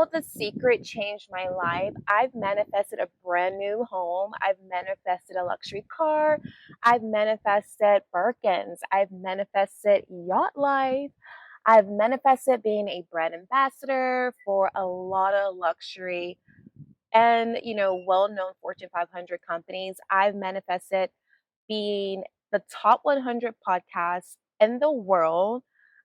how the secret changed my life. I've manifested a brand new home. I've manifested a luxury car. I've manifested Birkins. I've manifested yacht life. I've manifested being a brand ambassador for a lot of luxury and, well-known Fortune 500 companies. I've manifested being the top 100 podcasts in the world.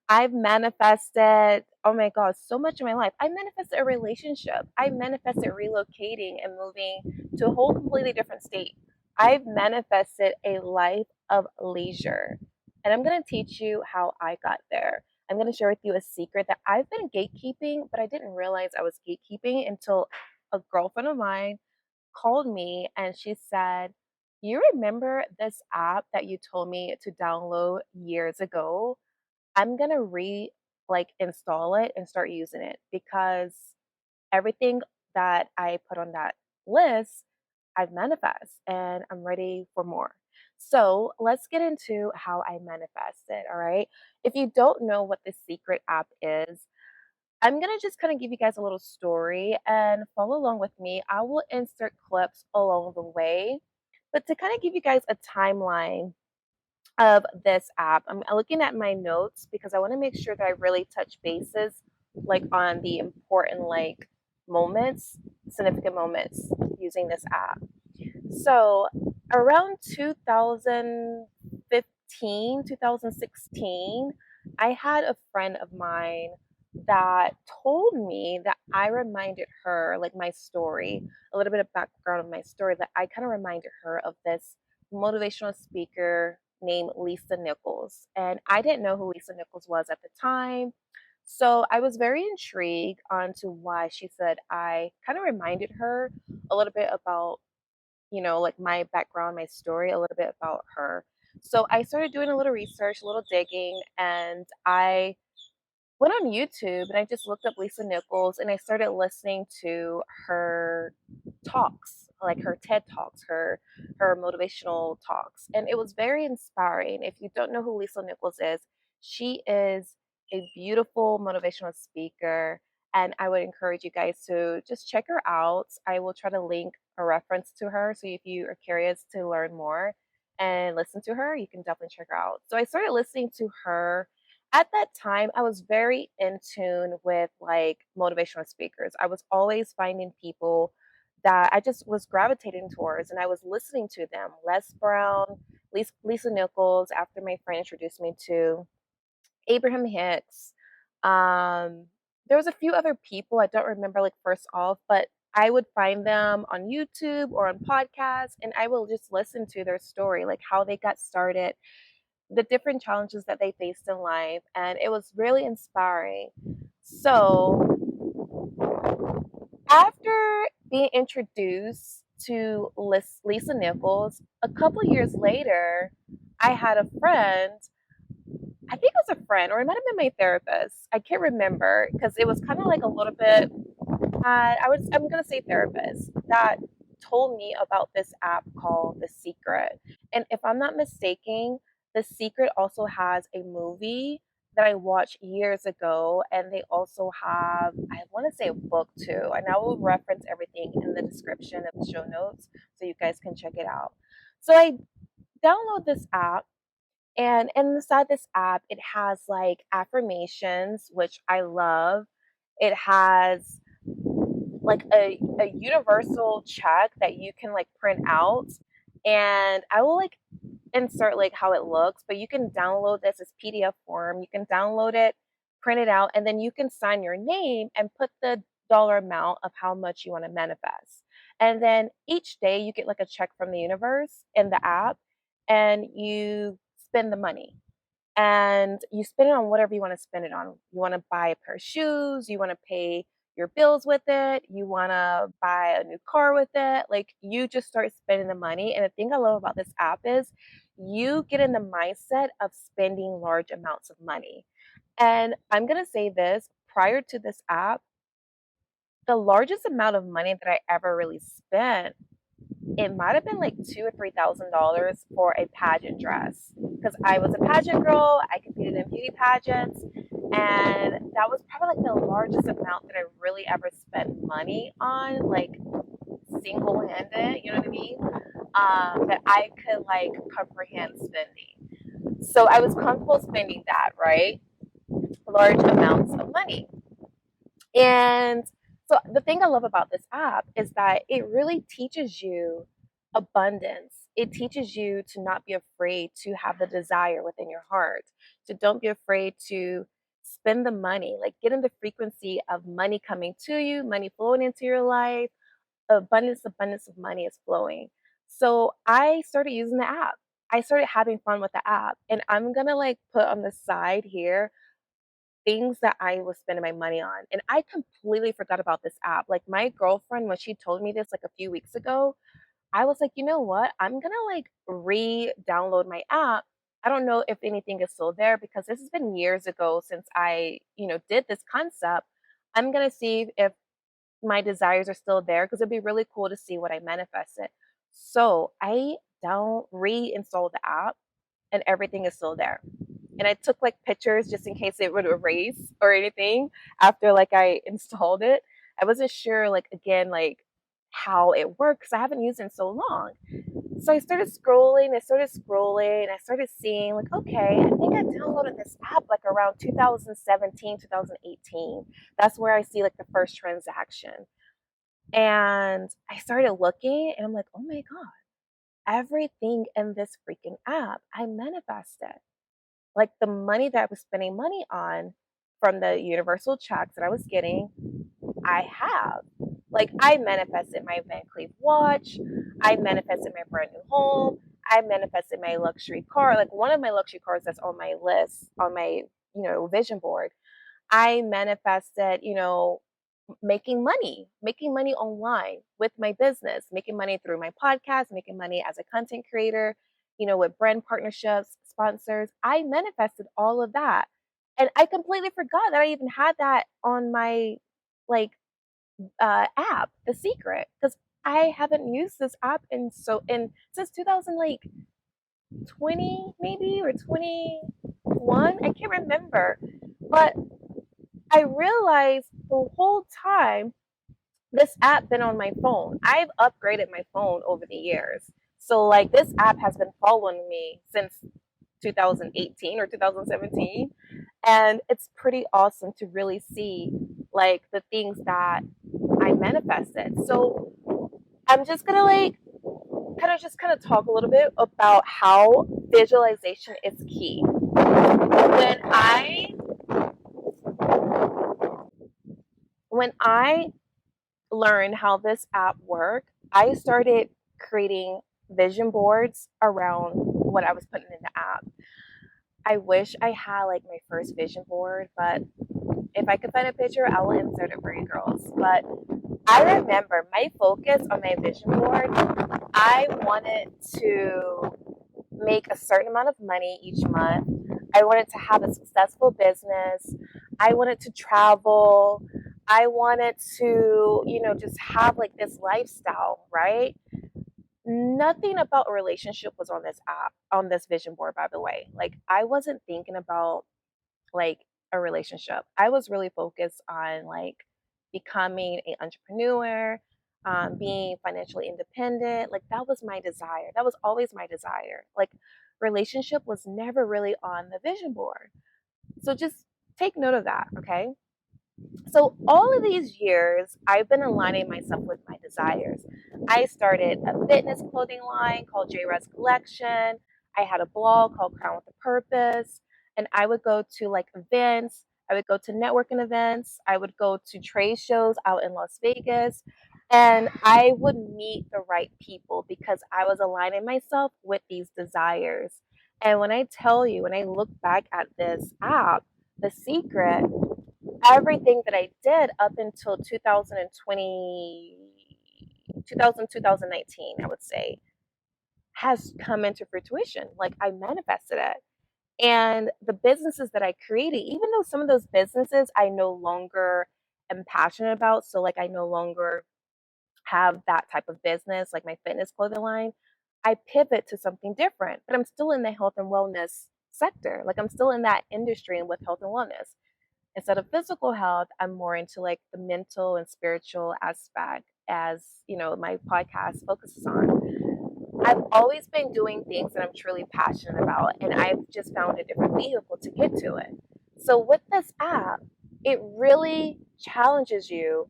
I've manifested, oh my God, so much in my life. I manifested a relationship. I manifested relocating and moving to a whole completely different state. I've manifested a life of leisure. And I'm going to teach you how I got there. I'm going to share with you a secret that I've been gatekeeping, but I didn't realize I was gatekeeping until a girlfriend of mine called me and she said, "You remember this app that you told me to download years ago? I'm gonna install it and start using it because everything that I put on that list, I've manifest and I'm ready for more." So let's get into how I manifested. All right. If you don't know what the secret app is, I'm going to just kind of give you guys a little story and follow along with me. I will insert clips along the way, but to kind of give you guys a timeline of this app, I'm looking at my notes because I want to make sure that I really touch bases on the important moments, significant moments using this app. So around 2015, 2016, I had a friend of mine that told me that I reminded her, like my story, a little bit of background of my story, that I kind of reminded her of this motivational speaker named Lisa Nichols. And I didn't know who Lisa Nichols was at the time. So I was very intrigued onto why she said I kind of reminded her a little bit about my background, my story, a little bit about her. So I started doing a little research, a little digging, and I went on YouTube and I just looked up Lisa Nichols and I started listening to her talks, like her TED Talks, her motivational talks. And it was very inspiring. If you don't know who Lisa Nichols is, she is a beautiful motivational speaker. And I would encourage you guys to just check her out. I will try to link a reference to her. So if you are curious to learn more and listen to her, you can definitely check her out. So I started listening to her. At that time, I was very in tune with motivational speakers. I was always finding people that I just was gravitating towards and I was listening to them. Les Brown, Lisa Nichols, after my friend introduced me to Abraham Hicks. Um, there was a few other people I don't remember first off, but I would find them on YouTube or on podcasts and I will just listen to their story, like how they got started, the different challenges that they faced in life, and it was really inspiring. So, after being introduced to Lisa Nichols, a couple years later, I had a friend. I think it was a friend, or it might have been my therapist. I can't remember because it was kind of like a little bit. I'm gonna say therapist that told me about this app called The Secret. And if I'm not mistaken, The Secret also has a movie that I watched years ago, and they also have, I want to say, a book too. And I will reference everything in the description of the show notes so you guys can check it out. So I download this app, and inside this app, it has affirmations, which I love. It has a universal check that you can print out, and I will insert how it looks, but you can download this as PDF form. You can download it, print it out, and then you can sign your name and put the dollar amount of how much you want to manifest. And then each day you get a check from the universe in the app, and you spend the money and you spend it on whatever you want to spend it on. You want to buy a pair of shoes, you want to pay your bills with it, you want to buy a new car with it. You just start spending the money. And the thing I love about this app is you get in the mindset of spending large amounts of money. And I'm going to say this, prior to this app, the largest amount of money that I ever really spent, it might have been $2,000 or $3,000 for a pageant dress because I was a pageant girl. I competed in beauty pageants, And that was probably like the largest amount that I really ever spent money on, like single handed, you know what I mean? That I could like comprehend spending. So I was comfortable spending that, right? Large amounts of money. And so the thing I love about this app is that it really teaches you abundance. It teaches you to not be afraid to have the desire within your heart, to don't be afraid to spend the money, like get in the frequency of money coming to you, money flowing into your life, abundance of money is flowing. So I started using the app. I started having fun with the app, and I'm gonna like put on the side here things that I was spending my money on. And I completely forgot about this app. Like my girlfriend, when she told me this like a few weeks ago, I was like, you know what? I'm gonna like re-download my app. I don't know if anything is still there because this has been years ago since I, did this concept. I'm gonna see if my desires are still there because it'd be really cool to see what I manifested. So I don't reinstall the app and everything is still there. And I took like pictures just in case it would erase or anything after like I installed it. I wasn't sure like again like how it works because I haven't used it in so long. So I started seeing like, okay, I think I downloaded this app like around 2017, 2018. That's where I see like the first transaction. And I started looking and I'm like, oh my God, everything in this freaking app, I manifested. Like the money that I was spending money on from the universal checks that I was getting, I have. Like I manifested my Van Cleef watch, I manifested my brand new home, I manifested my luxury car. Like one of my luxury cars that's on my list, on my, vision board. I manifested, making money online with my business, making money through my podcast, making money as a content creator, with brand partnerships, sponsors. I manifested all of that. And I completely forgot that I even had that on my like app, The Secret, because I haven't used this app in since 2000 like 20 maybe or 21. I can't remember. But I realized the whole time this app been on my phone. I've upgraded my phone over the years. So like this app has been following me since 2018 or 2017 and it's pretty awesome to really see like the things that I manifested. So I'm just going to like kind of talk a little bit about how visualization is key. When I learned how this app worked, I started creating vision boards around what I was putting in the app. I wish I had like my first vision board, but if I could find a picture, I will insert it for you girls. But I remember my focus on my vision board, I wanted to make a certain amount of money each month. I wanted to have a successful business. I wanted to travel. I wanted to, just have like this lifestyle, right? Nothing about a relationship was on this app, on this vision board, by the way. Like, I wasn't thinking about like a relationship. I was really focused on like becoming an entrepreneur, being financially independent. Like, that was my desire. That was always my desire. Like, relationship was never really on the vision board. So just take note of that, okay? So all of these years, I've been aligning myself with my desires. I started a fitness clothing line called JRES Collection. I had a blog called Crown with a Purpose, and I would go to like events. I would go to networking events. I would go to trade shows out in Las Vegas, and I would meet the right people because I was aligning myself with these desires. And when I tell you, when I look back at this app, The Secret, everything that I did up until 2020, 2019, I would say, has come into fruition. Like I manifested it. And the businesses that I created, even though some of those businesses I no longer am passionate about, so like I no longer have that type of business, like my fitness clothing line, I pivot to something different, but I'm still in the health and wellness sector. Like I'm still in that industry and with health and wellness. Instead of physical health, I'm more into like the mental and spiritual aspect, as my podcast focuses on. I've always been doing things that I'm truly passionate about, and I've just found a different vehicle to get to it. So, with this app, it really challenges you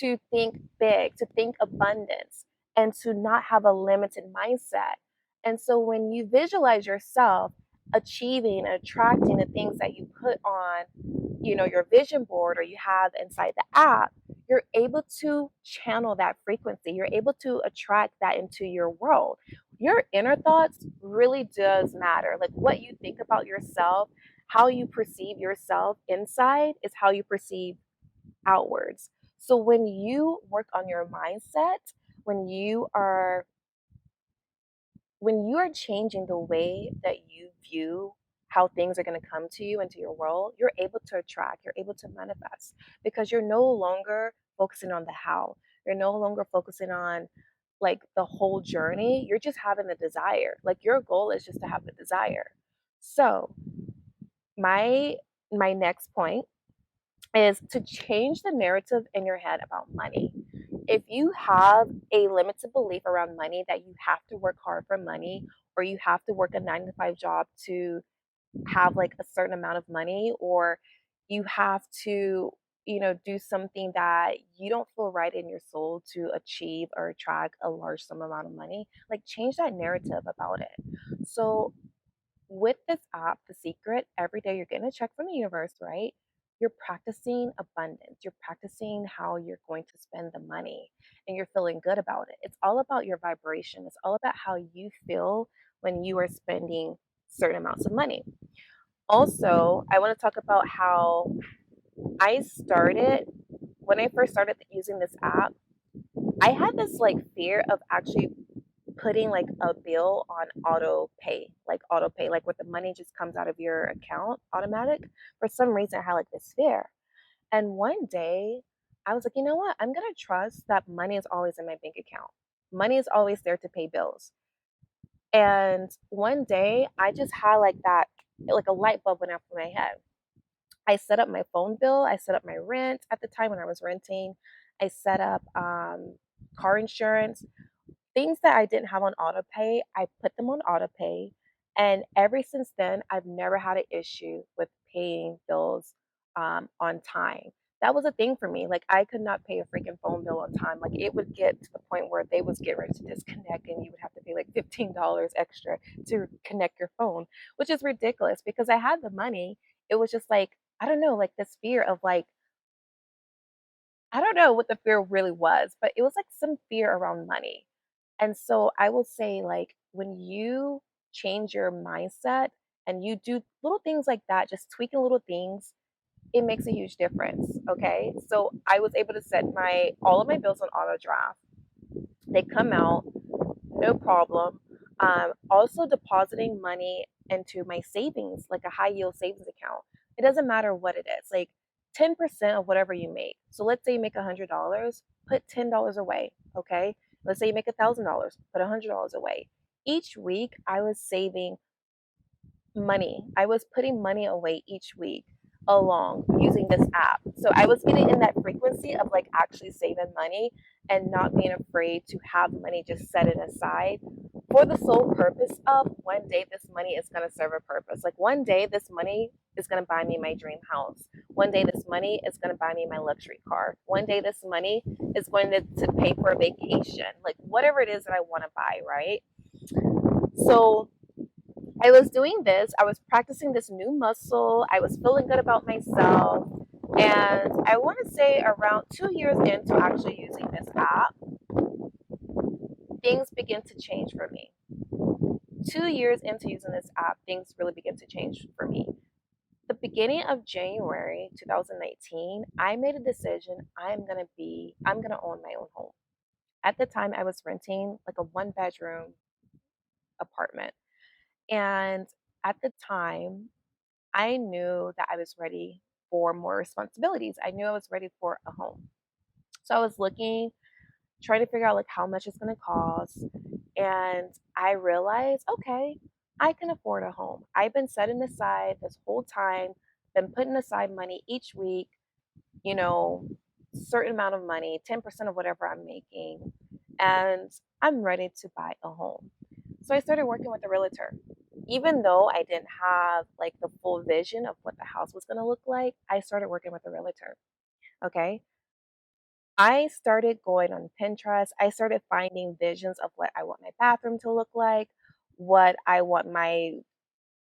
to think big, to think abundance, and to not have a limited mindset. And so, when you visualize yourself achieving and attracting the things that you put on, your vision board or you have inside the app, you're able to channel that frequency. You're able to attract that into your world. Your inner thoughts really does matter. Like what you think about yourself, how you perceive yourself inside is how you perceive outwards. So when you work on your mindset, when you are when you are changing the way that you view how things are going to come to you into your world, you're able to attract, you're able to manifest because you're no longer focusing on the how. You're no longer focusing on like the whole journey. You're just having the desire. Like your goal is just to have the desire. So, my my next point is to change the narrative in your head about money. If you have a limited belief around money that you have to work hard for money or you have to work a 9 to 5 job to have like a certain amount of money, or you have to, do something that you don't feel right in your soul to achieve or attract a large sum amount of money, like change that narrative about it. So with this app, The Secret, every day you're getting a check from the universe, right? You're practicing abundance. You're practicing how you're going to spend the money and you're feeling good about it. It's all about your vibration. It's all about how you feel when you are spending certain amounts of money. Also, I want to talk about how I started when I first started using this app. I had this like fear of actually putting like a bill on auto pay, like where the money just comes out of your account automatic. For some reason, I had like this fear. And one day, I was like, you know what? I'm gonna trust that money is always in my bank account. Money is always there to pay bills. And one day, I just had like that, like a light bulb went off in my head. I set up my phone bill. I set up my rent at the time when I was renting. I set up car insurance. Things that I didn't have on auto pay, I put them on auto pay. And ever since then, I've never had an issue with paying bills on time. That was a thing for me. Like I could not pay a freaking phone bill on time. Like it would get to the point where they was getting ready to disconnect and you would have to pay like $15 extra to connect your phone, which is ridiculous because I had the money. It was just like, I don't know, like this fear of like, I don't know what the fear really was, but it was like some fear around money. And so I will say, like, when you change your mindset and you do little things like that, just tweaking little things, it makes a huge difference. Okay. So I was able to set my all of my bills on auto draft. They come out no problem. Also, depositing money into my savings, like a high yield savings account. It doesn't matter what it is, like 10% of whatever you make. So let's say you make $100, put $10 away. Okay. Let's say you make $1,000, put $100 away. Each week, I was saving money. I was putting money away each week along using this app. So I was getting in that frequency of like actually saving money and not being afraid to have money just set it aside for the sole purpose of one day this money is going to serve a purpose. Like one day this money is going to buy me my dream house. One day this money is going to buy me my luxury car. One day this money is going to pay for a vacation. Like whatever it is that I want to buy, right? So I was doing this, I was practicing this new muscle, I was feeling good about myself. And I want to say around 2 years into actually using this app, things begin to change for me. 2 years into using this app, things really begin to change for me. The beginning of January 2019, I made a decision I'm going to own my own home. At the time, I was renting like a 1 bedroom apartment. And at the time, I knew that I was ready for more responsibilities. I knew I was ready for a home. So I was looking, trying to figure out like how much it's going to cost. And I realized, okay, I can afford a home. I've been setting aside this whole time been putting aside money each week, you know, certain amount of money, 10% of whatever I'm making, and I'm ready to buy a home. So I started working with a realtor. Even though I didn't have like the full vision of what the house was going to look like, I started working with a realtor. Okay. I started going on Pinterest. I started finding visions of what I want my bathroom to look like, what I want my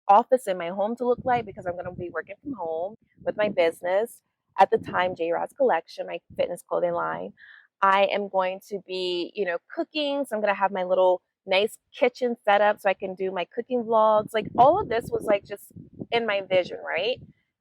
office in my home to look like, because I'm going to be working from home with my business at the time, J Roz Collection, my fitness clothing line. I am going to be, cooking. So I'm going to have my little nice kitchen set up so I can do my cooking vlogs. Like all of this was like just in my vision, right?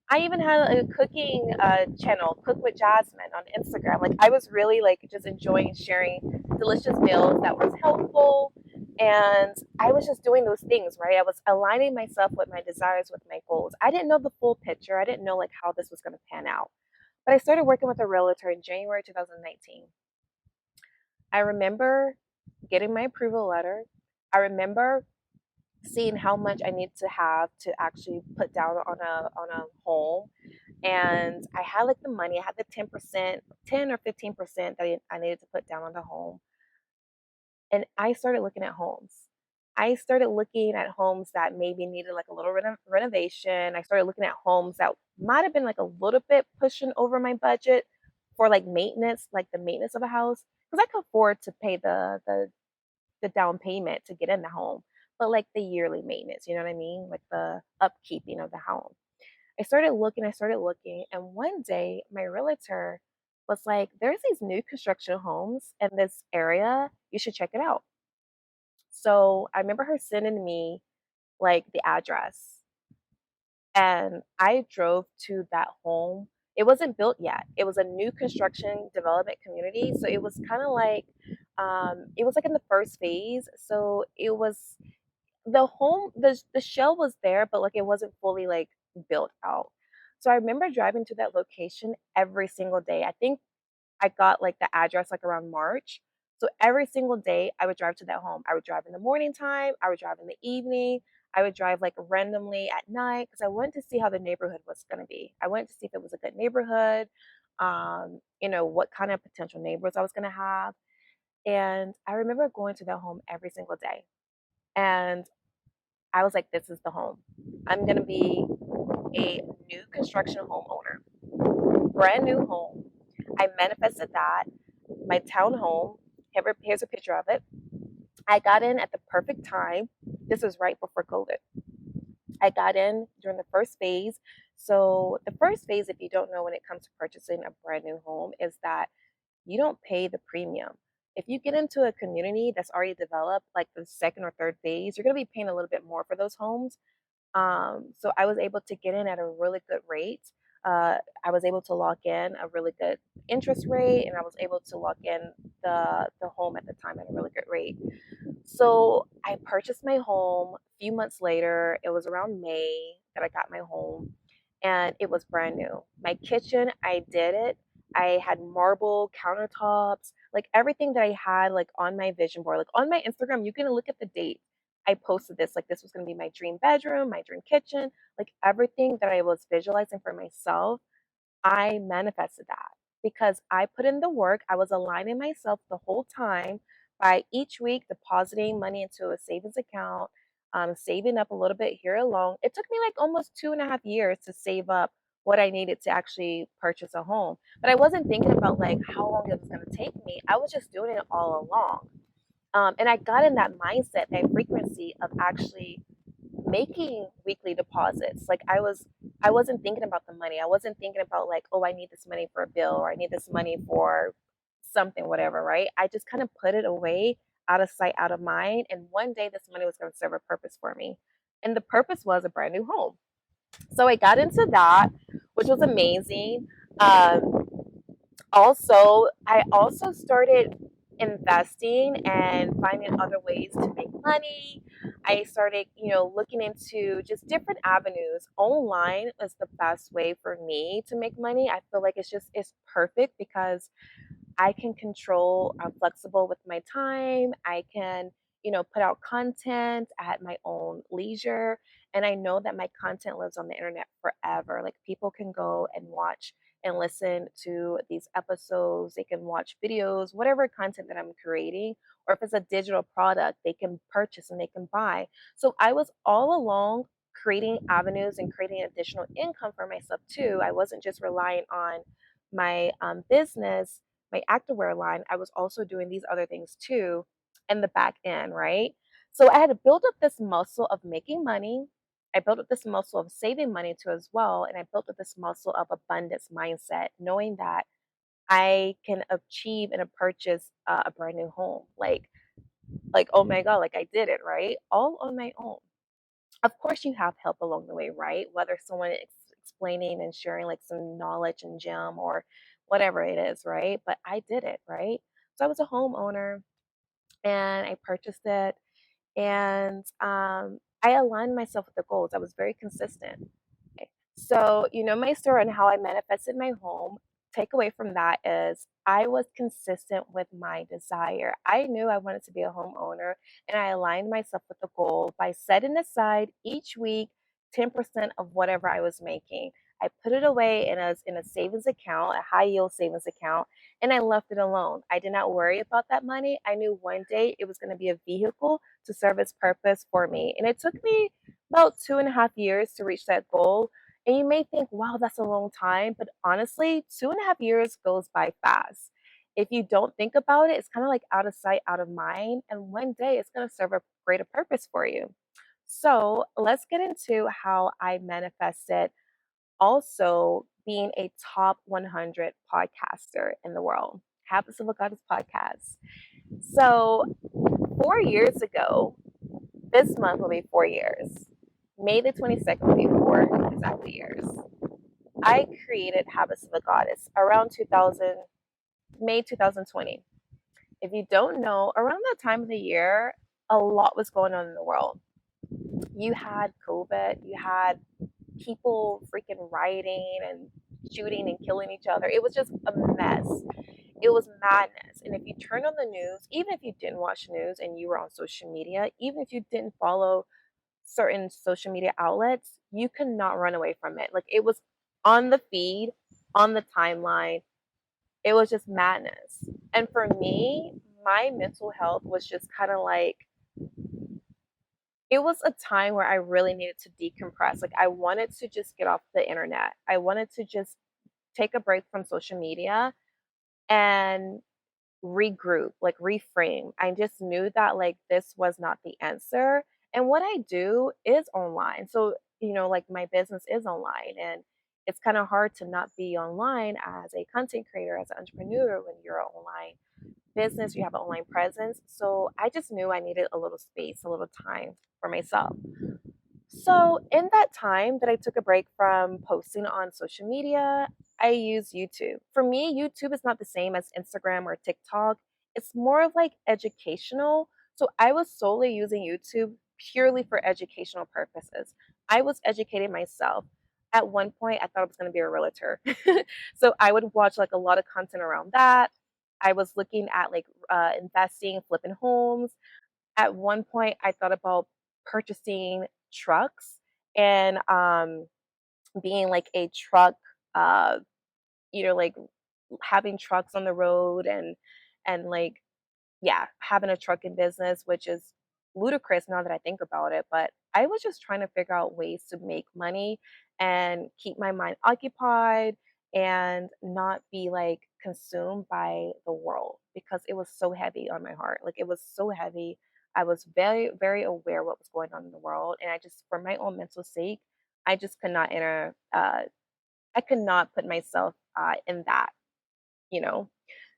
I even had a cooking channel, Cook with Jasmine, on Instagram. Like I was really like just enjoying sharing delicious meals that was helpful, and I was just doing those things, right? I was aligning myself with my desires, with my goals. I didn't know the full picture. I didn't know like how this was going to pan out. But I started working with a realtor in January 2019. I remember getting my approval letter. I remember seeing how much I need to have to actually put down on a home. And I had like the money. I had the 10%, 10 or 15% that I needed to put down on the home. And I started looking at homes. I started looking at homes that maybe needed like a little renovation. I started looking at homes that might have been like a little bit pushing over my budget for like maintenance, like the maintenance of a house, because I could afford to pay the down payment to get in the home, but like the yearly maintenance, you know what I mean, like the upkeeping of the home. I started looking, and one day my realtor was like, "There's these new construction homes in this area. You should check it out." So I remember her sending me like the address, and I drove to that home. It wasn't built yet. It was a new construction development community. So it was kind of like, it was like in the first phase. So it was the home, the shell was there, but like it wasn't fully like built out. So I remember driving to that location every single day. I think I got like the address like around March. So every single day I would drive to that home. I would drive in the morning time, I would drive in the evening, I would drive like randomly at night because I wanted to see how the neighborhood was going to be. I wanted to see if it was a good neighborhood, what kind of potential neighbors I was going to have. And I remember going to that home every single day. And I was like, this is the home. I'm going to be a new construction homeowner, brand new home. I manifested that. My townhome. Here's a picture of it. I got in at the perfect time. This was right before COVID. I got in during the first phase. So, the first phase, if you don't know, when it comes to purchasing a brand new home, is that you don't pay the premium. If you get into a community that's already developed, like the second or third phase, you're going to be paying a little bit more for those homes. So I was able to get in at a really good rate. I was able to lock in a really good interest rate, and I was able to lock in the home at the time at a really good rate. So I purchased my home. A few months later, it was around May that I got my home, and it was brand new. My kitchen, I did it. I had marble countertops, like everything that I had like on my vision board, like on my Instagram. You can look at the date. I posted this, like this was going to be my dream bedroom, my dream kitchen, like everything that I was visualizing for myself. I manifested that because I put in the work. I was aligning myself the whole time by each week depositing money into a savings account, saving up a little bit here alone. It took me like almost 2.5 years to save up what I needed to actually purchase a home. But I wasn't thinking about like how long it was going to take me. I was just doing it all along. And I got in that mindset, that frequency of actually making weekly deposits. Like I wasn't thinking about the money. I wasn't thinking about like, oh, I need this money for a bill, or I need this money for something, whatever, right? I just kind of put it away, out of sight, out of mind. And one day this money was going to serve a purpose for me. And the purpose was a brand new home. So I got into that, which was amazing. Um, I also started investing and finding other ways to make money. I started, looking into just different avenues. Online is the best way for me to make money. I feel like it's perfect because I can control, I'm flexible with my time. I can, put out content at my own leisure. And I know that my content lives on the internet forever. Like people can go and watch and listen to these episodes, they can watch videos, whatever content that I'm creating, or if it's a digital product, they can purchase and they can buy. So I was all along creating avenues and creating additional income for myself too. I wasn't just relying on my business, my activewear line. I was also doing these other things too in the back end, right? So I had to build up this muscle of making money. I built up this muscle of saving money too as well, and I built up this muscle of abundance mindset, knowing that I can achieve and purchase a brand new home. Like oh my god, like I did it right, all on my own. Of course, you have help along the way, right? Whether someone explaining and sharing like some knowledge and gem or whatever it is, right? But I did it, right? So I was a homeowner and I purchased it, and I aligned myself with the goals. I was very consistent. So, you know, my story and how I manifested my home, takeaway from that is I was consistent with my desire. I knew I wanted to be a homeowner and I aligned myself with the goal by setting aside each week 10% of whatever I was making. I put it away in a savings account, a high yield savings account, and I left it alone. I did not worry about that money. I knew one day it was going to be a vehicle to serve its purpose for me. And it took me about 2.5 years to reach that goal, and you may think, wow, that's a long time. But honestly, 2.5 years goes by fast. If you don't think about it, it's kind of like out of sight, out of mind. And one day it's going to serve a greater purpose for you. So let's get into how I manifested also being a top 100 podcaster in the world. Habits of a Goddess podcast. So 4 years ago, this month will be 4 years. May the 22nd will be 4 exactly years. I created Habits of a Goddess around 2000, May 2020. If you don't know, around that time of the year, a lot was going on in the world. You had COVID, you had people freaking rioting and shooting and killing each other. It was just a mess. It was madness. And if you turn on the news, even if you didn't watch news and you were on social media, even if you didn't follow certain social media outlets, you could not run away from it. Like it was on the feed, on the timeline. It was just madness. And for me, my mental health was just kind of like, it was a time where I really needed to decompress. Like I wanted to just get off the internet. I wanted to just take a break from social media and regroup, like reframe. I just knew that like this was not the answer. And what I do is online. So, you know, like my business is online, and it's kind of hard to not be online as a content creator, as an entrepreneur when you're an online business, you have an online presence. So I just knew I needed a little space, a little time for myself. So, in that time that I took a break from posting on social media, I use YouTube. For me, YouTube is not the same as Instagram or TikTok. It's more of like educational. So, I was solely using YouTube purely for educational purposes. I was educating myself. At one point, I thought I was going to be a realtor. So, I would watch like a lot of content around that. I was looking at like investing, flipping homes. At one point, I thought about purchasing trucks and being like a truck, uh, like having trucks on the road and like yeah, having a trucking business, which is ludicrous now that I think about it. But I was just trying to figure out ways to make money and keep my mind occupied and not be like consumed by the world because it was so heavy on my heart. Like it was so heavy. I was very, very aware what was going on in the world. And I just, for my own mental sake, I just could not I could not put myself in that, you know.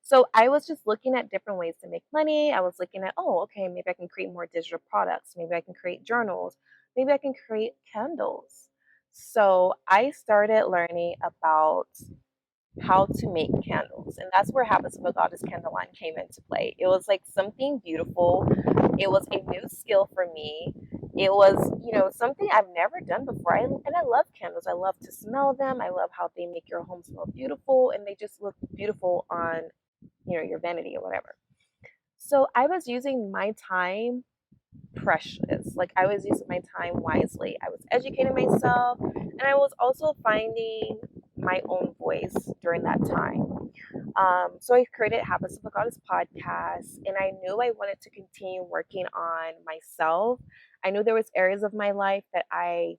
So I was just looking at different ways to make money. I was looking at, oh, okay, maybe I can create more digital products. Maybe I can create journals. Maybe I can create candles. So I started learning about how to make candles. And that's where Habits of a Goddess candle line came into play. It was like something beautiful. It was a new skill for me. It was, something I've never done before. And I love candles. I love to smell them. I love how they make your home smell beautiful and they just look beautiful on, your vanity or whatever. So I was using my time precious. Like I was using my time wisely. I was educating myself, and I was also finding my own voice during that time. So I created Habits of a Goddess podcast, and I knew I wanted to continue working on myself. I knew there was areas of my life that I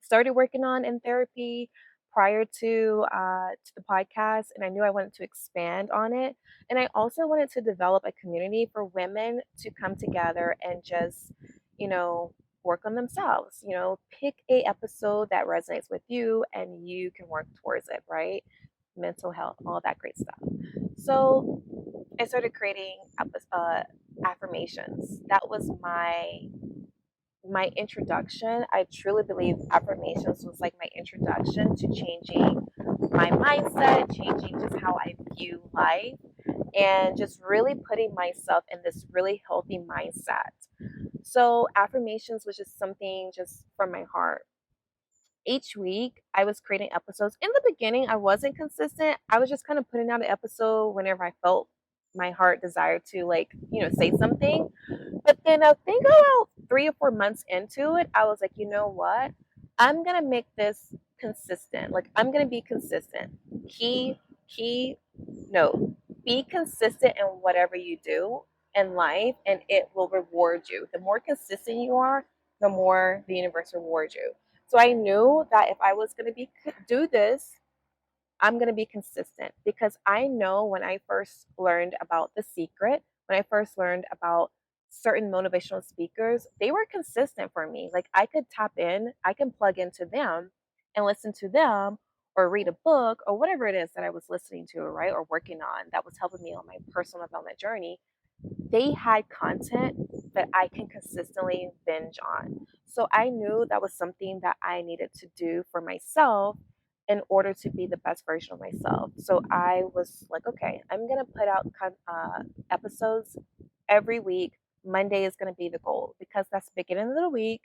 started working on in therapy prior to the podcast, and I knew I wanted to expand on it. And I also wanted to develop a community for women to come together and just, you know, work on themselves. Pick a episode that resonates with you, and you can work towards it. Right? Mental health, all that great stuff. So I started creating affirmations. That was my introduction. I truly believe affirmations was like my introduction to changing my mindset, changing just how I view life, and just really putting myself in this really healthy mindset. So, affirmations was just something just from my heart. Each week, I was creating episodes. In the beginning, I wasn't consistent. I was just kind of putting out an episode whenever I felt my heart desired to, like, say something. But then I think about 3 or 4 months into it, I was like, you know what? I'm gonna make this consistent. Like I'm gonna be consistent. Key note. Be consistent in whatever you do in life and it will reward you. The more consistent you are, the more the universe rewards you. So I knew that if I was gonna do this, I'm going to be consistent because I know when I first learned about The Secret, when I first learned about certain motivational speakers, they were consistent for me. Like I could tap in, I can plug into them and listen to them or read a book or whatever it is that I was listening to, right? Or working on that was helping me on my personal development journey. They had content that I can consistently binge on. So I knew that was something that I needed to do for myself in order to be the best version of myself. So I was like, okay, I'm going to put out episodes every week. Monday is going to be the goal because that's the beginning of the week.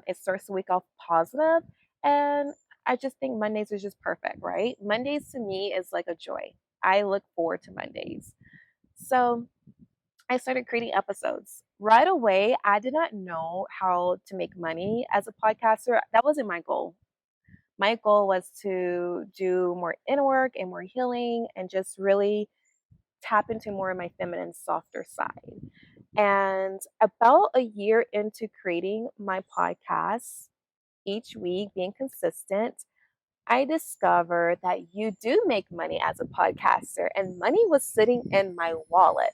It starts the week off positive, and I just think Mondays are just perfect, right? Mondays to me is like a joy. I look forward to Mondays. So I started creating episodes. Right away, I did not know how to make money as a podcaster. That wasn't my goal. My goal was to do more inner work and more healing and just really tap into more of my feminine, softer side. And about a year into creating my podcast, each week being consistent, I discovered that you do make money as a podcaster, and money was sitting in my wallet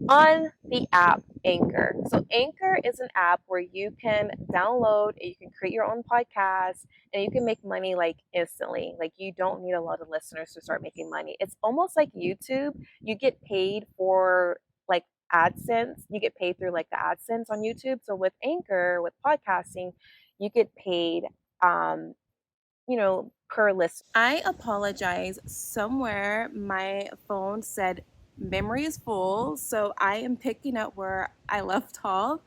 on the app Anchor. So Anchor is an app where you can download and you can create your own podcast and you can make money like instantly. Like you don't need a lot of listeners to start making money. It's almost like YouTube. You get paid for like AdSense. You get paid through like the AdSense on YouTube. So with Anchor, with podcasting, you get paid per list. I apologize. Somewhere my phone said memory is full, so I am picking up where I left off.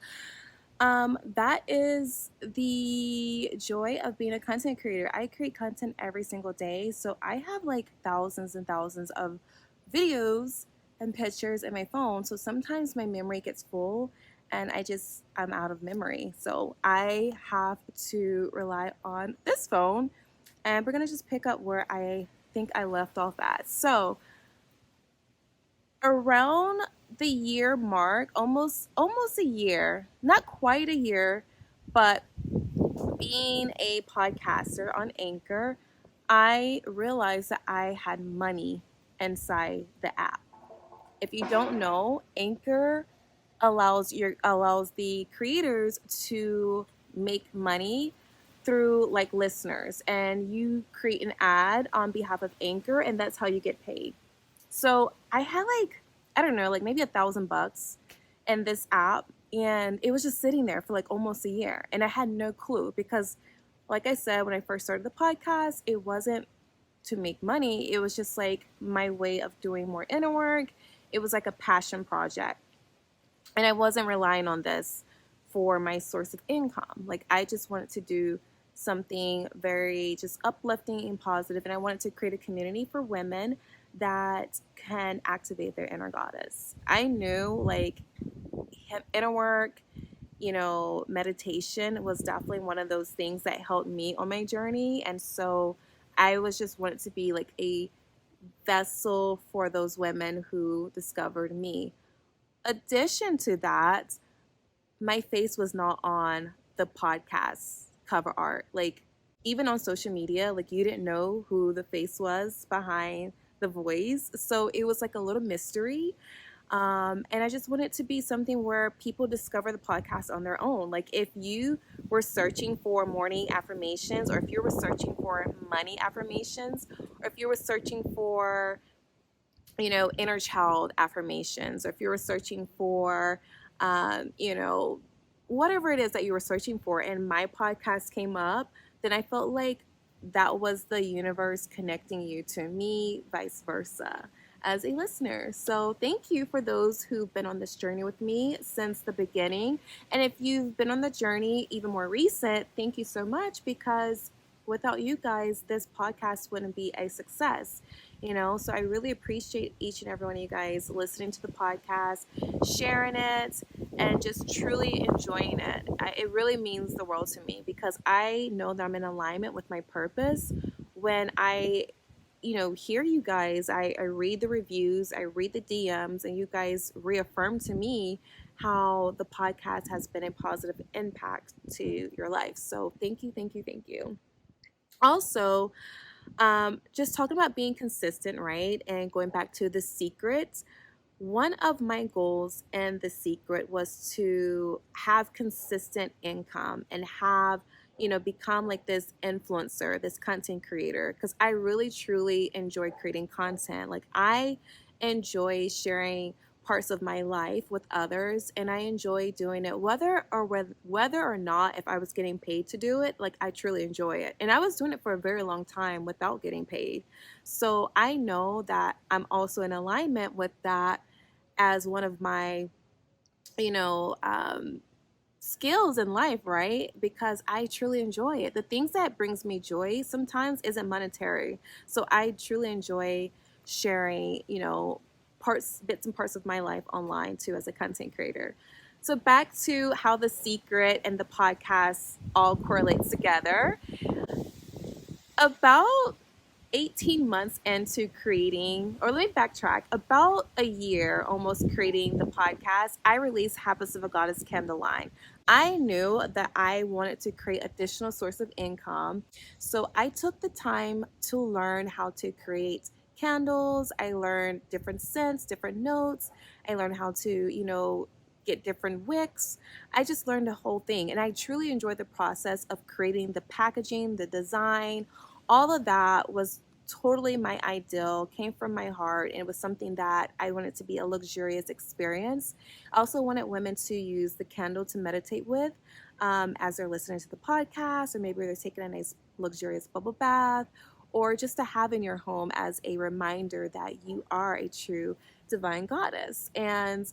That is the joy of being a content creator. I create content every single day, so I have like thousands and thousands of videos and pictures in my phone. So sometimes my memory gets full and I'm out of memory. So I have to rely on this phone, and we're gonna just pick up where I think I left off at. So around the year mark, almost a year, not quite a year, but being a podcaster on Anchor, I realized that I had money inside the app. If you don't know, Anchor allows the creators to make money through like listeners, and you create an ad on behalf of Anchor, and that's how you get paid. So I had like, I don't know, like maybe $1,000 in this app, and it was just sitting there for like almost a year, and I had no clue because, like I said, when I first started the podcast, it wasn't to make money. It was just like my way of doing more inner work. It was like a passion project. And I wasn't relying on this for my source of income. Like I just wanted to do something very just uplifting and positive, and I wanted to create a community for women that can activate their inner goddess. I knew like inner work, meditation was definitely one of those things that helped me on my journey. And so I was just wanted to be like a vessel for those women who discovered me. Addition to that, my face was not on the podcast cover art. Like, even on social media, like, you didn't know who the face was behind the voice. So it was like a little mystery. And I just want it to be something where people discover the podcast on their own. Like, if you were searching for morning affirmations, or if you were searching for money affirmations, or if you were searching for inner child affirmations, or if you were searching for, whatever it is that you were searching for, and my podcast came up, then I felt like that was the universe connecting you to me, vice versa, as a listener. So thank you for those who've been on this journey with me since the beginning. And if you've been on the journey even more recent, thank you so much, because without you guys, this podcast wouldn't be a success. So I really appreciate each and every one of you guys listening to the podcast, sharing it, and just truly enjoying it. It really means the world to me, because I know that I'm in alignment with my purpose when I hear you guys. I read the reviews, I read the DMs, and you guys reaffirm to me how the podcast has been a positive impact to your life. So thank you, thank you, thank you. Also, just talking about being consistent, right? And going back to the secret, one of my goals and the secret was to have consistent income and have, become like this influencer, this content creator, because I really truly enjoy creating content. Like, I enjoy sharing parts of my life with others, and I enjoy doing it whether or not if I was getting paid to do it. Like, I truly enjoy it, and I was doing it for a very long time without getting paid. So I know that I'm also in alignment with that as one of my, you know, um, skills in life, right? Because I truly enjoy it. The things that brings me joy sometimes isn't monetary. So I truly enjoy sharing, bits and parts of my life online too, as a content creator. So back to how the secret and the podcast all correlates together. About 18 months into creating, or let me backtrack, about a year almost creating the podcast, I released Habits of a Goddess candle line. I knew that I wanted to create additional source of income. So I took the time to learn how to create candles. I learned different scents, different notes. I learned how to, get different wicks. I just learned the whole thing. And I truly enjoyed the process of creating the packaging, the design. All of that was totally my ideal, came from my heart, and it was something that I wanted to be a luxurious experience. I also wanted women to use the candle to meditate with, as they're listening to the podcast, or maybe they're taking a nice luxurious bubble bath, or just to have in your home as a reminder that you are a true divine goddess. And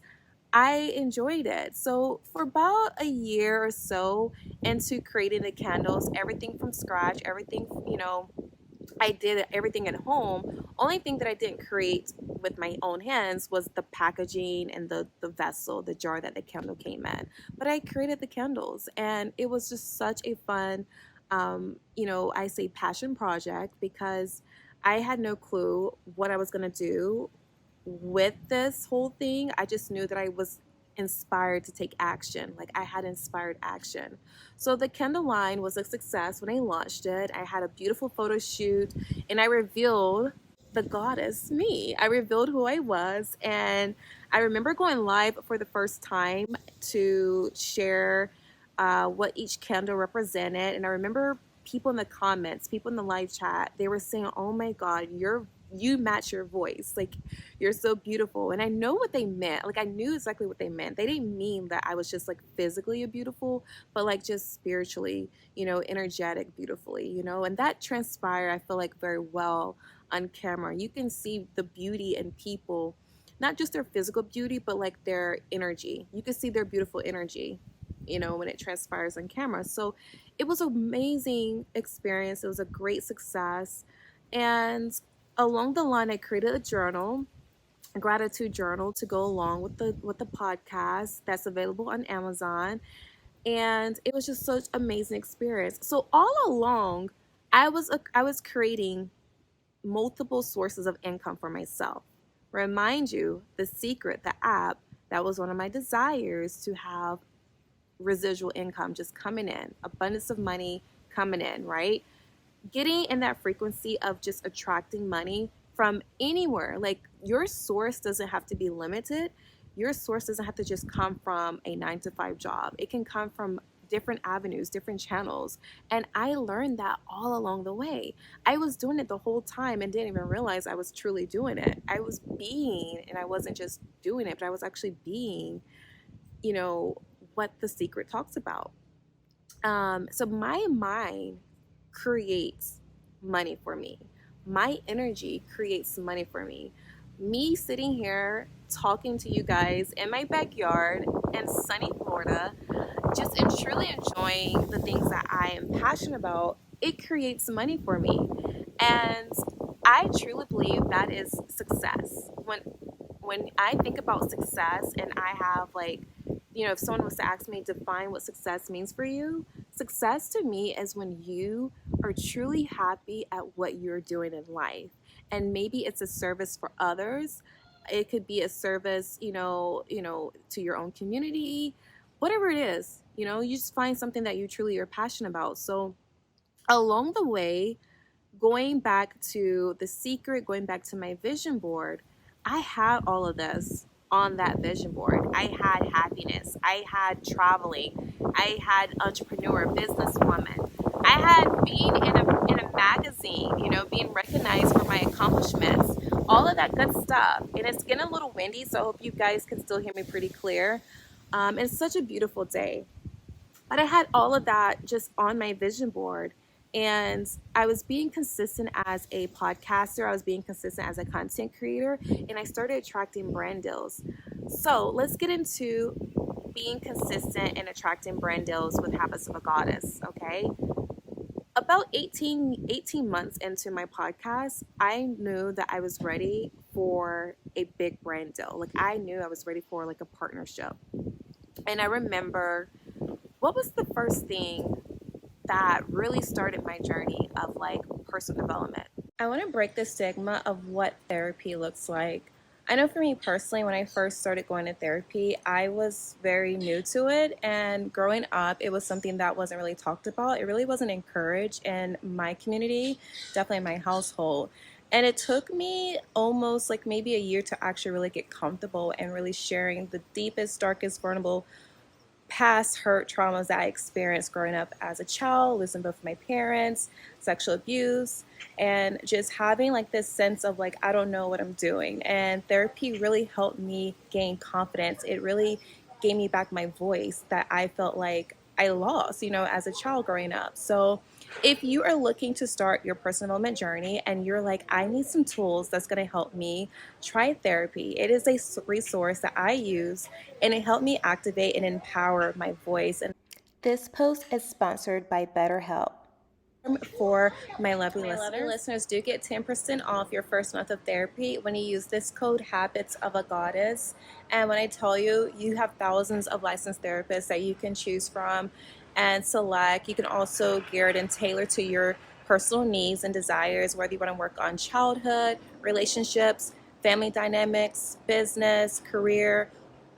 I enjoyed it. So for about a year or so into creating the candles, everything from scratch, everything, I did everything at home. Only thing that I didn't create with my own hands was the packaging and the vessel, the jar that the candle came in. But I created the candles, and it was just such a fun, I say passion project, because I had no clue what I was going to do with this whole thing. I just knew that I was inspired to take action. Like, I had inspired action. So the candle line was a success when I launched it. I had a beautiful photo shoot, and I revealed the goddess me. I revealed who I was, and I remember going live for the first time to share what each candle represented. And I remember people in the comments, people in the live chat, they were saying, "Oh my God, you match your voice. Like, you're so beautiful." And I know what they meant. Like, I knew exactly what they meant. They didn't mean that I was just like physically beautiful, but like just spiritually, energetic beautifully, and that transpired, I feel like, very well on camera. You can see the beauty in people, not just their physical beauty, but like their energy. You can see their beautiful energy, when it transpires on camera. So it was an amazing experience. It was a great success. And along the line, I created a journal. gratitude journal to go along with the podcast that's available on Amazon. And it was just such amazing experience. So all along, I was creating multiple sources of income for myself. Remind you, The Secret, the app, that was one of my desires, to have residual income just coming in, abundance of money coming in, right? Getting in that frequency of just attracting money from anywhere. Like, your source doesn't have to be limited. Your source doesn't have to just come from a 9 to 5 job. It can come from different avenues, different channels. And I learned that all along the way. I was doing it the whole time and didn't even realize I was truly doing it. I was being, and I wasn't just doing it, but I was actually being, you know, what The Secret talks about. So my mind creates money for me. My energy creates money for me. Me sitting here talking to you guys in my backyard in sunny Florida, just and truly enjoying the things that I am passionate about, it creates money for me. And I truly believe that is success. When I think about success, and I have, like, if someone was to ask me, define what success means for you, success to me is when you are truly happy at what you're doing in life. And maybe it's a service for others. It could be a service, to your own community, whatever it is, you just find something that you truly are passionate about. So along the way, going back to The Secret, going back to my vision board, I had all of this on that vision board. I had happiness. I had traveling. I had entrepreneur, businesswoman. I had being in a magazine, being recognized for my accomplishments, all of that good stuff. And it's getting a little windy, so I hope you guys can still hear me pretty clear. It's such a beautiful day. But I had all of that just on my vision board. And I was being consistent as a podcaster. I was being consistent as a content creator. And I started attracting brand deals. So let's get into being consistent and attracting brand deals with Habits of a Goddess, okay? About 18 months into my podcast, I knew that I was ready for a big brand deal. Like, I knew I was ready for like a partnership. And I remember, what was the first thing that really started my journey of like personal development? I want to break the stigma of what therapy looks like. I know for me personally, when I first started going to therapy, I was very new to it. And growing up, it was something that wasn't really talked about. It really wasn't encouraged in my community, definitely in my household. And it took me almost like maybe a year to actually really get comfortable and really sharing the deepest, darkest, vulnerable past hurt traumas that I experienced growing up as a child, losing both of my parents, sexual abuse, and just having like this sense of like, I don't know what I'm doing. And therapy really helped me gain confidence. It really gave me back my voice that I felt like I lost, as a child growing up. So if you are looking to start your personal development journey and you're like, I need some tools that's going to help me, try therapy. It is a resource that I use, and it helped me activate and empower my voice. And this post is sponsored by BetterHelp. For my lovely listeners, do get 10% off your first month of therapy when you use this code Habits of a Goddess. And when I tell you, you have thousands of licensed therapists that you can choose from and select. You can also gear it and tailor to your personal needs and desires, whether you want to work on childhood, relationships, family dynamics, business, career.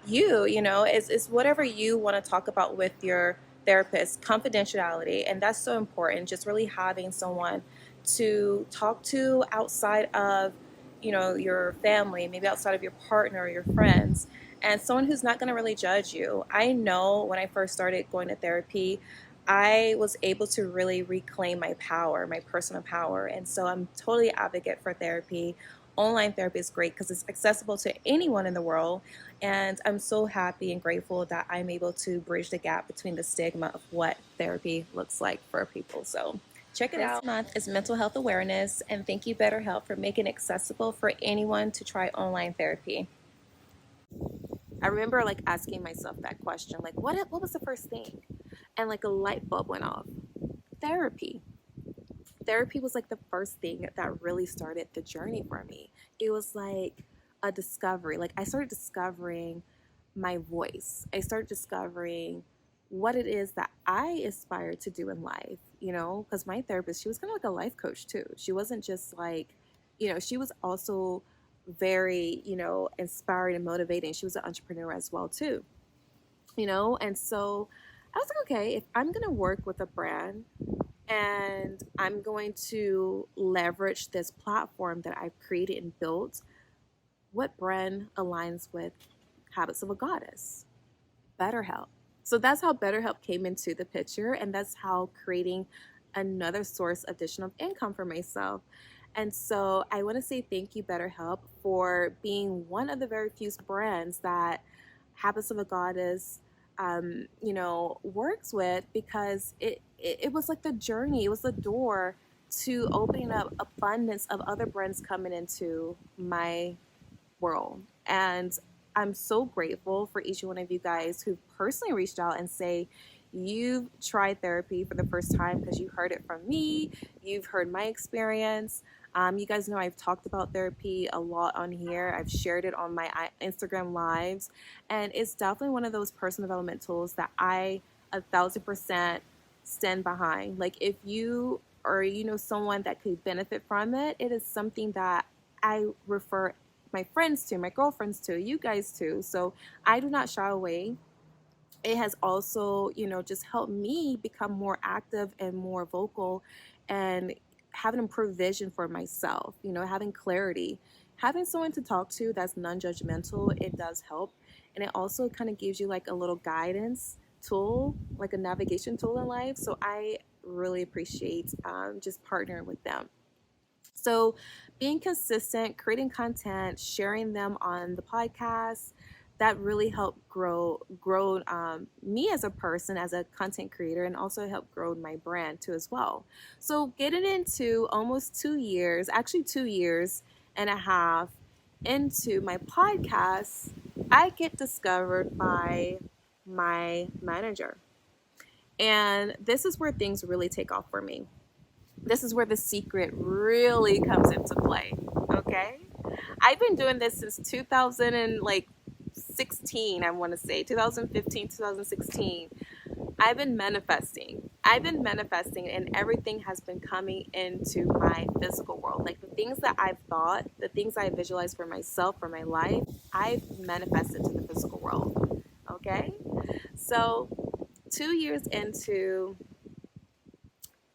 It's whatever you want to talk about with your therapist. Confidentiality, and that's so important. Just really having someone to talk to outside of your family, maybe outside of your partner or your friends, and someone who's not going to really judge you. I know when I first started going to therapy, I was able to really reclaim my power, my personal power. And so I'm totally an advocate for therapy. Online therapy is great because it's accessible to anyone in the world. And I'm so happy and grateful that I'm able to bridge the gap between the stigma of what therapy looks like for people. So check it out. This month is Mental Health Awareness, and thank you, BetterHelp, for making it accessible for anyone to try online therapy. I remember like asking myself that question, like, what was the first thing? And like a light bulb went off. Therapy. Therapy was like the first thing that really started the journey for me. It was like a discovery. Like I started discovering my voice. I started discovering what it is that I aspire to do in life, you know, because my therapist, she was kind of like a life coach too. She wasn't just like, you know, she was also very, you know, inspiring and motivating. She was an entrepreneur as well too, you know, and so I was like, okay, if I'm going to work with a brand and I'm going to leverage this platform that I've created and built, what brand aligns with Habits of a Goddess? BetterHelp. So that's how BetterHelp came into the picture, and that's how creating another source of additional income for myself. And so I want to say thank you, BetterHelp, for being one of the very few brands that Habits of a Goddess, you know, works with, because it was like the journey, it was the door to opening up abundance of other brands coming into my world. And I'm so grateful for each one of you guys who personally reached out and say you've tried therapy for the first time because you heard it from me, you've heard my experience. You guys know I've talked about therapy a lot on here. I've shared it on my Instagram lives, and it's definitely one of those personal development tools that I 1,000% stand behind. Like if you or you know someone that could benefit from it, it is something that I refer my friends to, my girlfriends to, you guys to. So I do not shy away. It has also, you know, just helped me become more active and more vocal and have an improved vision for myself, you know, having clarity. Having someone to talk to that's non-judgmental, it does help. And it also kind of gives you like a little guidance tool, like a navigation tool in life. So I really appreciate just partnering with them. So, being consistent, creating content, sharing them on the podcast, that really helped grow me as a person, as a content creator, and also help grow my brand too as well. So, getting into almost 2 years, actually 2 years and a half into my podcast, I get discovered by my manager, and this is where things really take off for me. This is where the secret really comes into play. Okay, I've been doing this since 2016. I want to say 2015, 2016. I've been manifesting, and everything has been coming into my physical world. Like the things that I've thought, the things I visualized for myself, for my life, I've manifested to the physical world. Okay, so 2 years into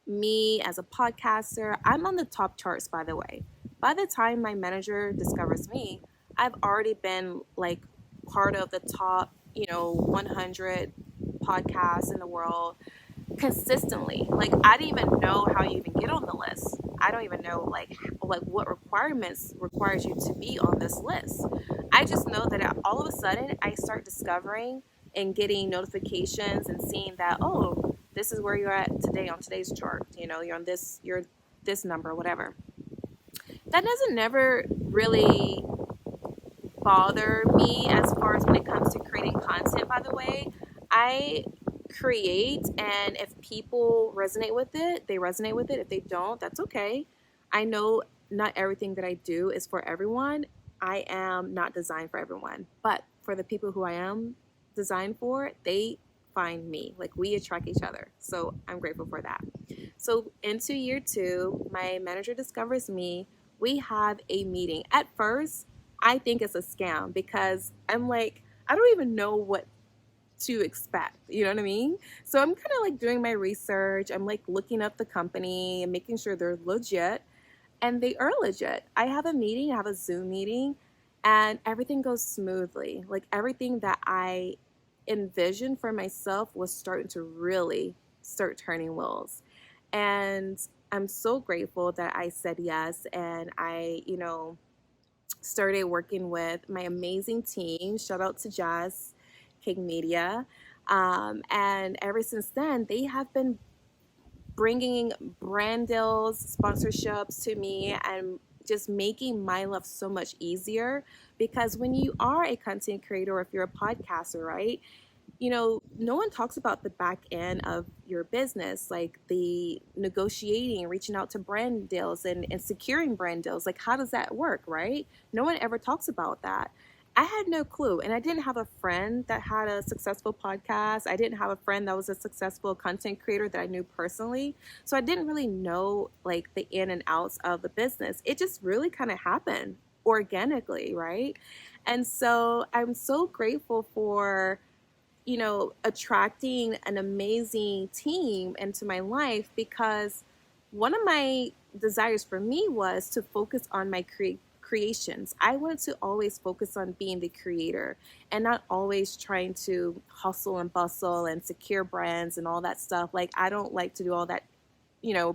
me as a podcaster, I'm on the top charts, by the way. By the time my manager discovers me, I've already been like part of the top, you know, 100 podcasts in the world consistently. Like I didn't even know how you even get on the list. I don't even know like what requirements requires you to be on this list. I just know that all of a sudden I start discovering and getting notifications and seeing that, oh, this is where you're at today on today's chart. You know, you're this number, whatever. That doesn't never really bother me as far as when it comes to creating content, by the way. I create, and if people resonate with it, they resonate with it. If they don't, that's okay. I know not everything that I do is for everyone. I am not designed for everyone, but for the people who I am designed for, they find me. Like we attract each other. So I'm grateful for that. So into year 2, my manager discovers me. We have a meeting. At first, I think it's a scam because I'm like, I don't even know what to expect. You know what I mean? So I'm kind of like doing my research. I'm like looking up the company and making sure they're legit. And they are legit. I have a meeting, I have a Zoom meeting, and everything goes smoothly. Like everything that I envisioned for myself was starting to really start turning wheels. And I'm so grateful that I said yes, and I, you know, started working with my amazing team. Shout out to Jazz King Media. And ever since then, they have been bringing brand deals, sponsorships to me, and just making my life so much easier. Because when you are a content creator, or if you're a podcaster, right, no one talks about the back end of your business, like the negotiating, reaching out to brand deals and securing brand deals. Like, how does that work, right? No one ever talks about that. I had no clue. And I didn't have a friend that had a successful podcast. I didn't have a friend that was a successful content creator that I knew personally. So I didn't really know like the in and outs of the business. It just really kind of happened organically, right? And so I'm so grateful for attracting an amazing team into my life, because one of my desires for me was to focus on my creations. I wanted to always focus on being the creator and not always trying to hustle and bustle and secure brands and all that stuff. Like, I don't like to do all that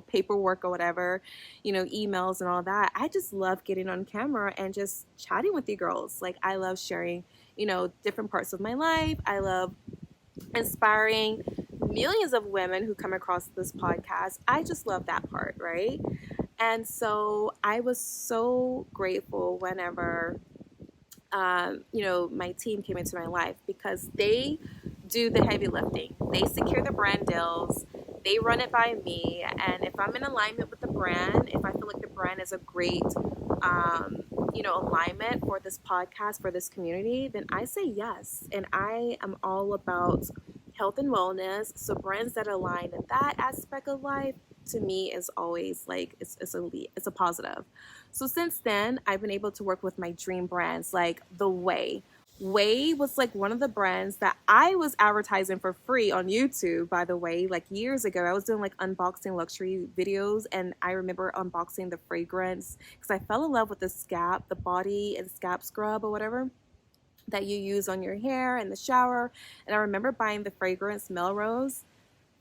paperwork or whatever, emails and all that. I just love getting on camera and just chatting with you girls. Like, I love sharing, different parts of my life. I love inspiring millions of women who come across this podcast. I just love that part, right? And so I was so grateful whenever, my team came into my life, because they do the heavy lifting. They secure the brand deals. They run it by me. And if I'm in alignment with the brand, if I feel like the brand is a great, alignment for this podcast, for this community, then I say yes. And I am all about health and wellness. So brands that align in that aspect of life, to me, is always like it's a positive. So since then, I've been able to work with my dream brands, like The Way. Way was like one of the brands that I was advertising for free on YouTube, by the way, like years ago. I was doing like unboxing luxury videos, and I remember unboxing the fragrance because I fell in love with the scalp, the body and scalp scrub or whatever that you use on your hair in the shower. And I remember buying the fragrance Melrose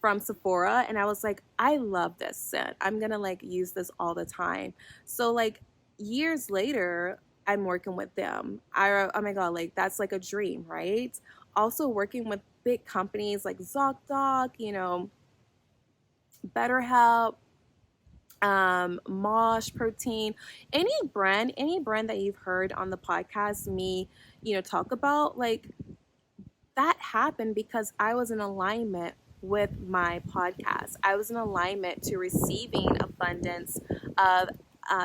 from Sephora, and I was like, I love this scent. I'm gonna like use this all the time. So like years later, I'm working with them. Oh my god, like that's like a dream, right? Also working with big companies like ZocDoc, BetterHelp, Mosh Protein, any brand that you've heard on the podcast me, talk about, like that happened because I was in alignment with my podcast. I was in alignment to receiving abundance of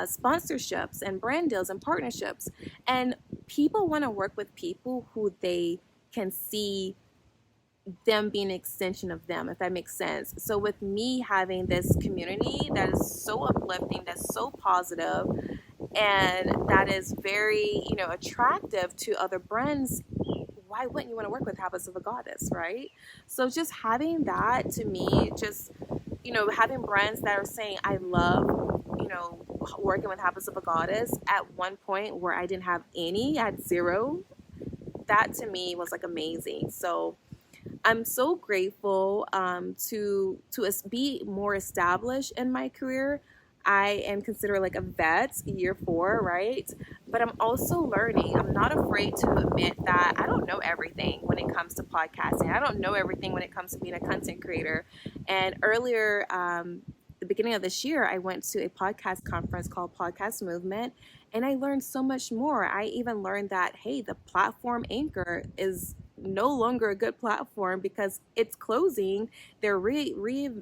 sponsorships and brand deals and partnerships. And people want to work with people who they can see them being an extension of them, if that makes sense. So with me having this community that is so uplifting, that's so positive, and that is very, attractive to other brands, why wouldn't you want to work with Habits of a Goddess, right? So just having that, to me, just, having brands that are saying, I love, working with Habits of a Goddess, at one point where I didn't have any, I had zero, that to me was like amazing. So I'm so grateful to be more established in my career. I am considered like a vet, year 4, right? But I'm also learning. I'm not afraid to admit that I don't know everything when it comes to podcasting. I don't know everything when it comes to being a content creator. And earlier, the beginning of this year, I went to a podcast conference called Podcast Movement, and I learned so much more. I even learned that, hey, the platform Anchor is no longer a good platform because it's closing. They're reinventing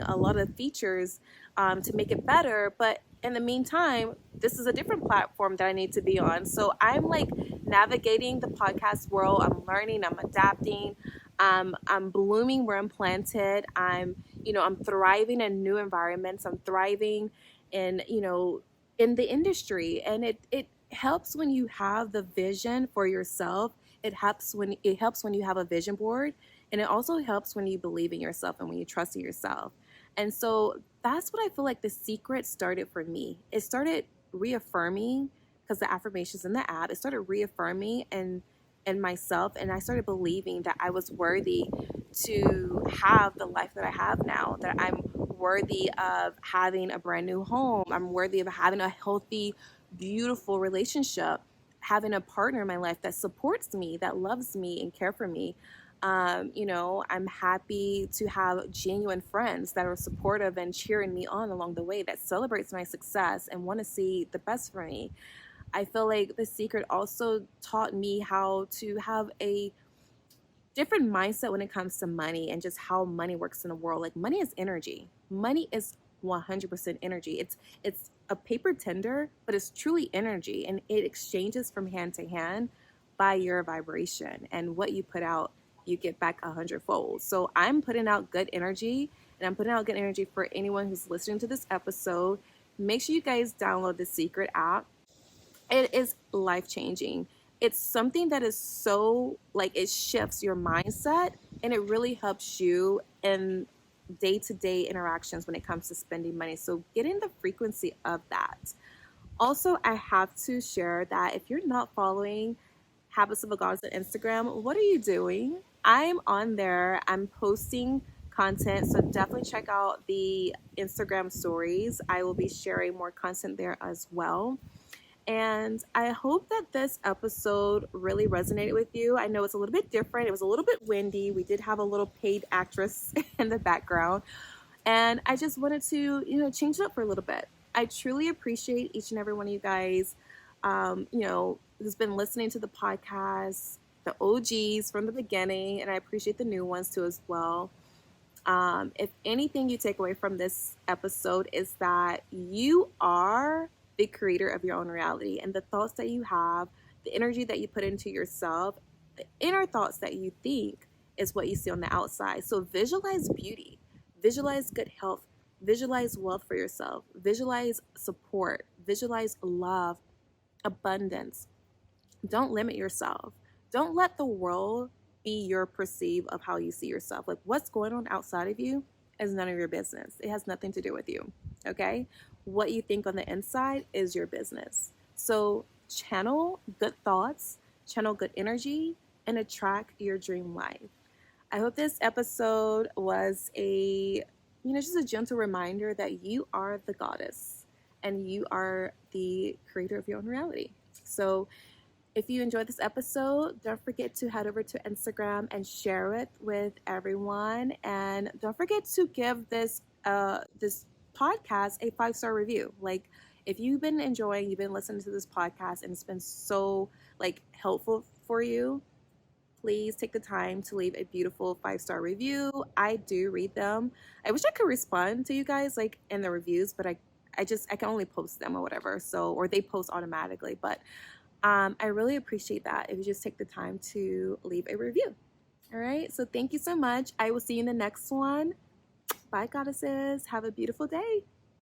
a lot of features to make it better. But in the meantime, this is a different platform that I need to be on. So I'm like navigating the podcast world. I'm learning, I'm adapting. I'm blooming where I'm planted. I'm thriving in new environments. I'm thriving in, in the industry. And it helps when you have the vision for yourself. It helps when you have a vision board, and it also helps when you believe in yourself and when you trust in yourself. And so that's what I feel like the secret started for me. It started reaffirming, because the affirmations in the app, it started reaffirming and myself, and I started believing that I was worthy to have the life that I have now, that I'm worthy of having a brand new home. I'm worthy of having a healthy, beautiful relationship, having a partner in my life that supports me, that loves me and care for me. I'm happy to have genuine friends that are supportive and cheering me on along the way, that celebrates my success and want to see the best for me. I feel like The Secret also taught me how to have a different mindset when it comes to money and just how money works in the world. Like money is energy. Money is 100% energy. It's a paper tender, but it's truly energy, and it exchanges from hand to hand by your vibration, and what you put out, you get back 100-fold. So I'm putting out good energy, and I'm putting out good energy for anyone who's listening to this episode. Make sure you guys download the Secret app. It is life changing. It's something that is so like it shifts your mindset, and it really helps you in day to day interactions when it comes to spending money. So, getting the frequency of that. Also, I have to share that if you're not following Habits of a Goddess on Instagram, what are you doing? I'm on there, I'm posting content. So, definitely check out the Instagram stories. I will be sharing more content there as well. And I hope that this episode really resonated with you. I know it's a little bit different. It was a little bit windy. We did have a little paid actress in the background. And I just wanted to, change it up for a little bit. I truly appreciate each and every one of you guys, who's been listening to the podcast, the OGs from the beginning. And I appreciate the new ones too as well. If anything you take away from this episode is that you are the creator of your own reality, and the thoughts that you have, the energy that you put into yourself, the inner thoughts that you think is what you see on the outside. So visualize beauty, visualize good health, visualize wealth for yourself, visualize support, visualize love, abundance. Don't limit yourself. Don't let the world be your perceive of how you see yourself. Like what's going on outside of you is none of your business. It has nothing to do with you. Okay? What you think on the inside is your business. So channel good thoughts, channel good energy, and attract your dream life. I hope this episode was just a gentle reminder that you are the goddess and you are the creator of your own reality. So if you enjoyed this episode, don't forget to head over to Instagram and share it with everyone. And don't forget to give this podcast a 5-star review. Like if you've been enjoying, you've been listening to this podcast and it's been so like helpful for you, please take the time to leave a beautiful 5-star review. I do read them. I wish I could respond to you guys like in the reviews, but I can only post them or whatever. So or they post automatically. But I really appreciate that if you just take the time to leave a review. All right. So thank you so much. I will see you in the next one. Bye, goddesses. Have a beautiful day.